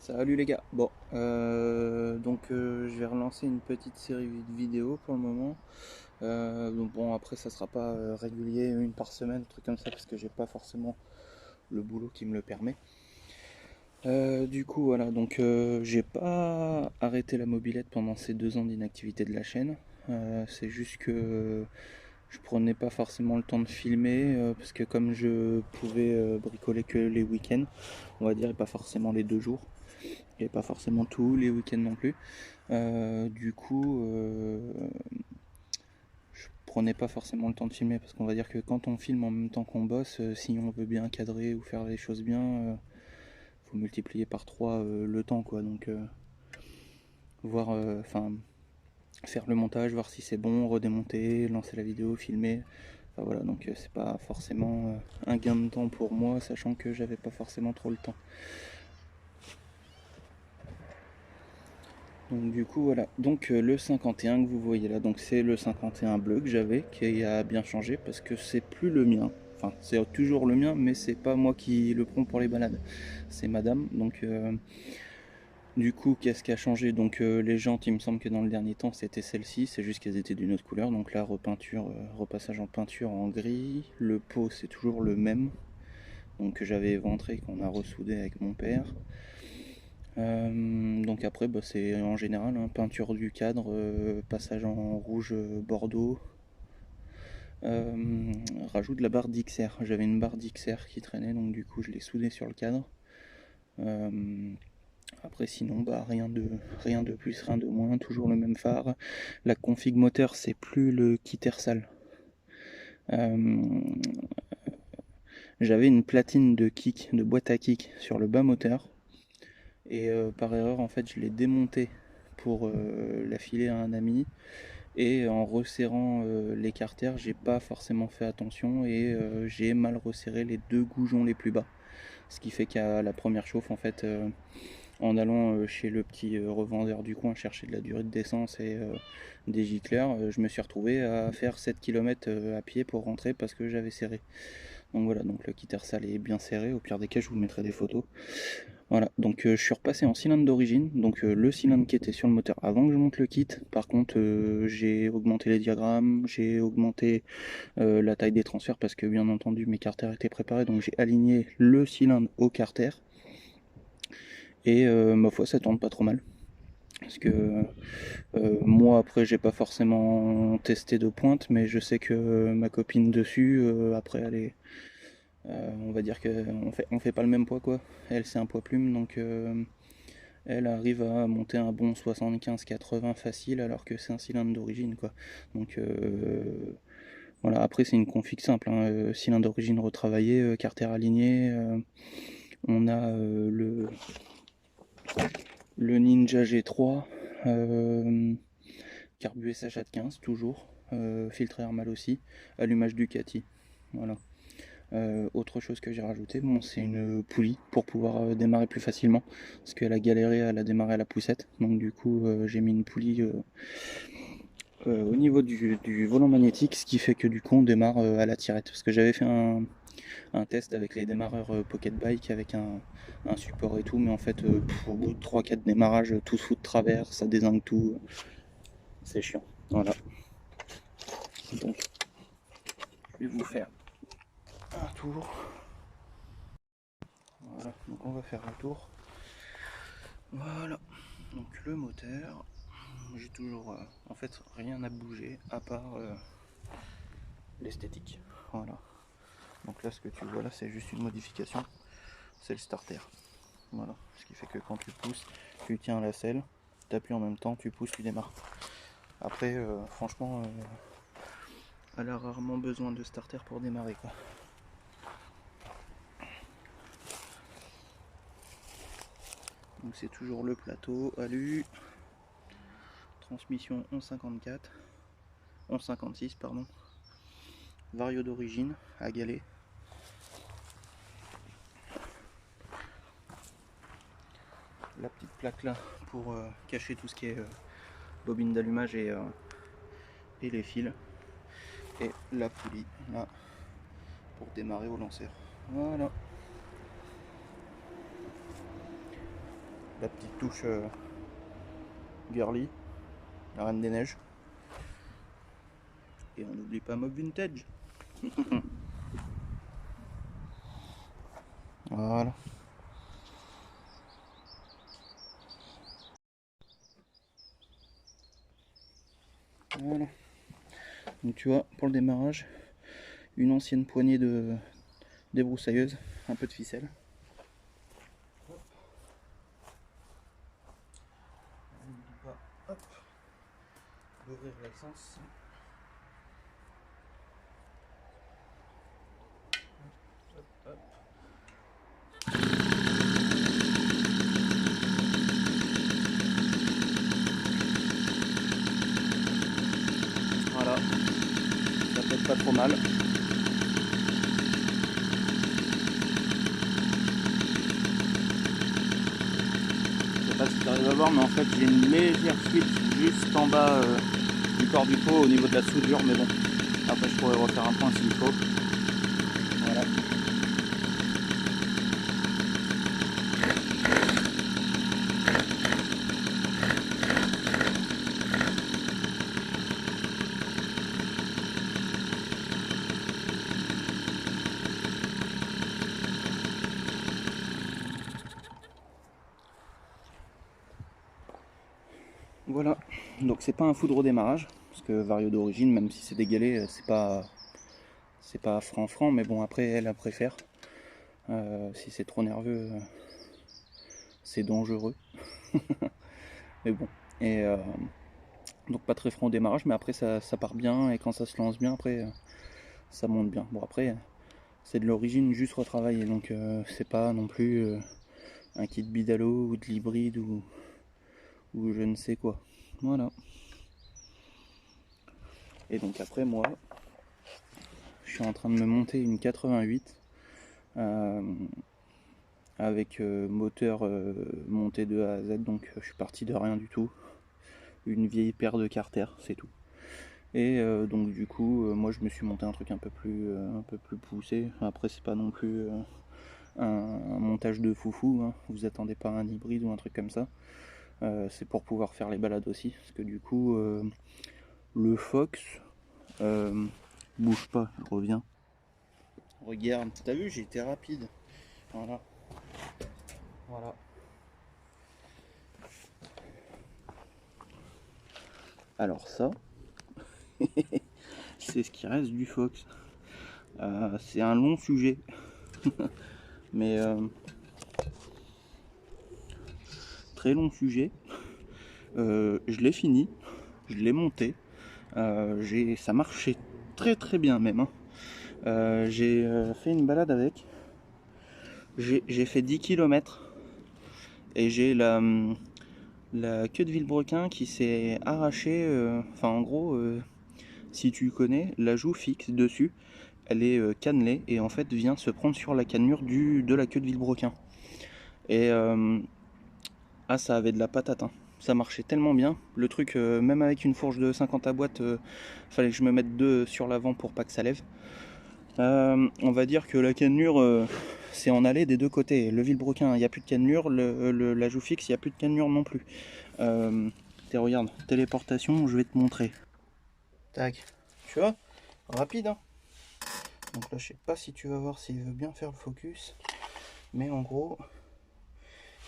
Salut les gars, bon, je vais relancer une petite série de vidéos pour le moment. Donc bon, après ça sera pas régulier, une par semaine, un truc comme ça, parce que j'ai pas forcément le boulot qui me le permet. Du coup voilà, j'ai pas arrêté la mobilette pendant ces 2 ans d'inactivité de la chaîne. C'est juste que je prenais pas forcément le temps de filmer, parce que comme je pouvais bricoler que les week-ends, on va dire, et pas forcément les 2 jours. Et pas forcément tous les week-ends non plus. Je prenais pas forcément le temps de filmer parce qu'on va dire que quand on filme en même temps qu'on bosse, si on veut bien cadrer ou faire les choses bien, faut multiplier par 3 le temps quoi. Voir, faire le montage, voir si c'est bon, redémonter, lancer la vidéo, filmer. Enfin, voilà, c'est pas forcément un gain de temps pour moi, sachant que j'avais pas forcément trop le temps. Donc du coup voilà, le 51 que vous voyez là, donc c'est le 51 bleu que j'avais, qui a bien changé parce que c'est plus le mien. Enfin c'est toujours le mien, mais c'est pas moi qui le prends pour les balades, c'est madame. Du coup qu'est-ce qui a changé? Les jantes, il me semble que dans le dernier temps c'était celle-ci, c'est juste qu'elles étaient d'une autre couleur. Donc là repeinture, repassage en peinture en gris. Le pot c'est toujours le même, donc que j'avais éventré, qu'on a ressoudé avec mon père. Donc après, c'est en général peinture du cadre, passage en rouge bordeaux, euh, rajout de la barre d'XR. J'avais une barre d'XR qui traînait, donc du coup je l'ai soudée sur le cadre. Euh, Après sinon, rien de plus, rien de moins, toujours le même phare. La config moteur, c'est plus le kit Ersal. Euh, J'avais une platine de kick, de boîte à kick sur le bas moteur. Et par erreur, en fait, je l'ai démontée pour la filer à un ami. Et en resserrant les carters, j'ai pas forcément fait attention et j'ai mal resserré les 2 goujons les plus bas. Ce qui fait qu'à la première chauffe, en fait, en allant chez le petit revendeur du coin chercher de la durée d'essence et des gicleurs, je me suis retrouvé à faire 7 km à pied pour rentrer parce que j'avais serré. Donc voilà, donc le kit sale est bien serré. Au pire des cas, je vous mettrai des photos. Voilà, je suis repassé en cylindre d'origine, le cylindre qui était sur le moteur avant que je monte le kit. Par contre, j'ai augmenté les diagrammes, j'ai augmenté la taille des transferts parce que bien entendu mes carters étaient préparés, donc j'ai aligné le cylindre au carter. Et ma foi, ça tourne pas trop mal. Parce que moi, après, j'ai pas forcément testé de pointe, mais je sais que ma copine dessus, après, elle est. On va dire qu'on fait pas le même poids quoi. Elle, c'est un poids plume, elle arrive à monter un bon 75-80 facile alors que c'est un cylindre d'origine quoi. Donc voilà, après c'est une config simple, hein. Cylindre d'origine retravaillé, carter aligné. On a le Ninja G3, carbu SH 15 toujours, filtre air mal aussi, allumage Ducati. Voilà. Autre chose que j'ai rajouté, bon, c'est une poulie pour pouvoir démarrer plus facilement, parce qu'elle a galéré à la démarrer à la poussette. Donc du coup, j'ai mis une poulie au niveau du volant magnétique, ce qui fait que du coup on démarre à la tirette. Parce que j'avais fait un test avec les démarreurs Pocket Bike avec un support et tout, mais en fait, au bout de 3-4 démarrages, tout se fout de travers, ça dézingue tout. C'est chiant. Voilà. Donc, je vais vous faire un tour. Voilà, donc on va faire un tour. Voilà, donc le moteur, j'ai toujours, en fait, rien à bouger à part l'esthétique. Voilà, donc là ce que tu vois là c'est juste une modification, c'est le starter. Voilà, ce qui fait que quand tu pousses, tu tiens la selle, tu appuies en même temps, tu pousses, tu démarres. Après, franchement, elle a rarement besoin de starter pour démarrer quoi. Donc c'est toujours le plateau alu, transmission 1154, 1156 pardon, vario d'origine à galet. La petite plaque là pour cacher tout ce qui est bobine d'allumage et les fils, et la poulie là pour démarrer au lanceur. Voilà. La petite touche girly, la Reine des Neiges. Et on n'oublie pas Mob Vintage. Voilà. Voilà. Donc tu vois, pour le démarrage, une ancienne poignée de débroussailleuse, un peu de ficelle. N'oublie pas, hop, d'ouvrir l'essence. Hop, hop. Voilà, ça pète pas trop mal. Je sais pas si tu arrives à voir, mais en fait j'ai une légère fuite juste en bas du corps du pot au niveau de la soudure, mais bon, après je pourrais refaire un point s'il faut. Voilà. Voilà, donc c'est pas un foudre au démarrage, parce que Vario d'origine, même si c'est dégalé, c'est pas franc, mais bon après elle préfère. Si c'est trop nerveux, c'est dangereux. Mais bon, et donc pas très franc au démarrage, mais après ça part bien, et quand ça se lance bien, après ça monte bien. Bon après, c'est de l'origine juste retravaillé, donc c'est pas non plus un kit Bidalo ou de l'hybride ou je ne sais quoi. Voilà. Et donc après moi, je suis en train de me monter une 88 avec moteur monté de A à Z, donc je suis parti de rien du tout. Une vieille paire de Carter, c'est tout. Et donc du coup, moi je me suis monté un truc un peu plus poussé. Après c'est pas non plus un montage de foufou, hein. Vous attendez pas un hybride ou un truc comme ça. C'est pour pouvoir faire les balades aussi, parce que du coup, le Fox bouge pas, il revient. Regarde, t'as vu, j'ai été rapide. Voilà. Voilà. Alors ça, c'est ce qui reste du Fox. C'est un long sujet. Mais très long sujet. Je l'ai fini, je l'ai monté. Ça marchait très bien même, hein. J'ai fait une balade avec. J'ai fait 10 km et j'ai la queue de vilebrequin qui s'est arrachée. Enfin, en gros, si tu connais, la joue fixe dessus, elle est cannelée et en fait vient se prendre sur la cannelure de la queue de vilebrequin. Et ça avait de la patate, hein. Ça marchait tellement bien. Le truc, même avec une fourche de 50 à boîte, fallait que je me mette deux sur l'avant pour pas que ça lève. On va dire que la cannelure, c'est en allée des deux côtés. Le vilebrequin, il n'y a plus de cannelure. La joue fixe, il n'y a plus de cannelure non plus. Regarde, téléportation, je vais te montrer. Tac. Tu vois, rapide, hein. Donc là, je sais pas si tu vas voir s'il veut bien faire le focus. Mais en gros,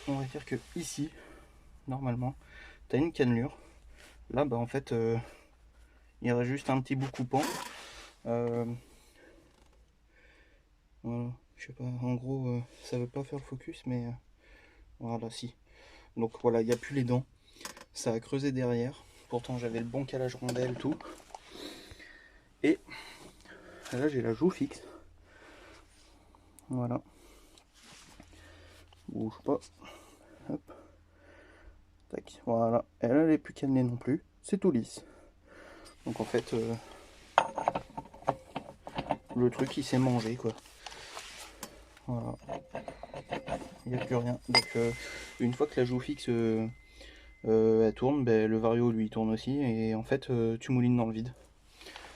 on va dire que ici, normalement, tu as une cannelure. Là, bah en fait, il y aurait juste un petit bout coupant. Voilà, je sais pas, en gros, ça veut pas faire le focus, mais voilà, si. Donc voilà, il n'y a plus les dents. Ça a creusé derrière. Pourtant, j'avais le bon calage rondelle, tout. Et là, j'ai la joue fixe. Voilà. Bouge pas. Hop. Tac. Voilà. Elle n'est plus cannelée non plus. C'est tout lisse. Donc en fait, le truc il s'est mangé quoi. Voilà. Il n'y a plus rien. Donc une fois que la joue fixe elle tourne, ben, le Vario lui tourne aussi. Et en fait, tu moulines dans le vide.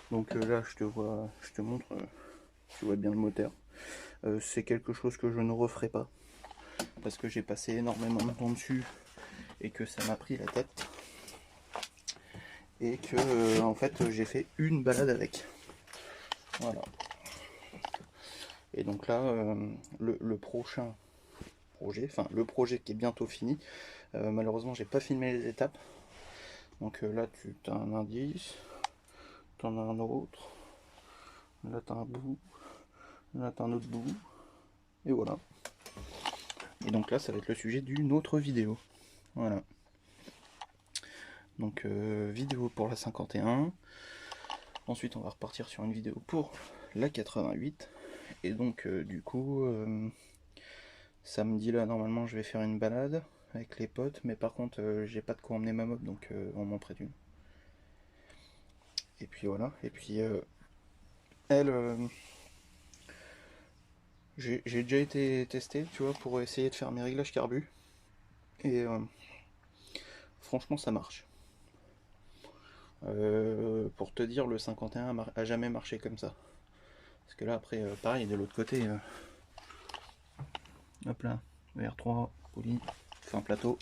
Donc là, je te montre. Tu vois bien le moteur. C'est quelque chose que je ne referai pas. parce que j'ai passé énormément de temps dessus et que ça m'a pris la tête. Et que en fait j'ai fait une balade avec. Voilà. Et donc là, le prochain projet, enfin le projet qui est bientôt fini, malheureusement j'ai pas filmé les étapes. Donc là tu as un indice, tu en as un autre, là tu as un bout, là tu as un autre bout, et voilà. Et donc là ça va être le sujet d'une autre vidéo. Voilà. Donc vidéo pour la 51. Ensuite on va repartir sur une vidéo pour la 88. Et donc du coup samedi là normalement je vais faire une balade avec les potes, mais par contre j'ai pas de quoi emmener ma mob, donc on m'en prête une. Et puis voilà, et puis elle, j'ai déjà été testé, tu vois, pour essayer de faire mes réglages carbu, et franchement ça marche. Pour te dire, le 51 a jamais marché comme ça. Parce que là après, pareil, de l'autre côté, hop là, VR3, poli, enfin plateau.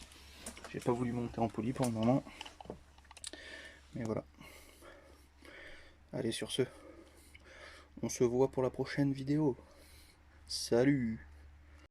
J'ai pas voulu monter en poli pour le moment. Mais voilà. Allez, sur ce, on se voit pour la prochaine vidéo. Salut!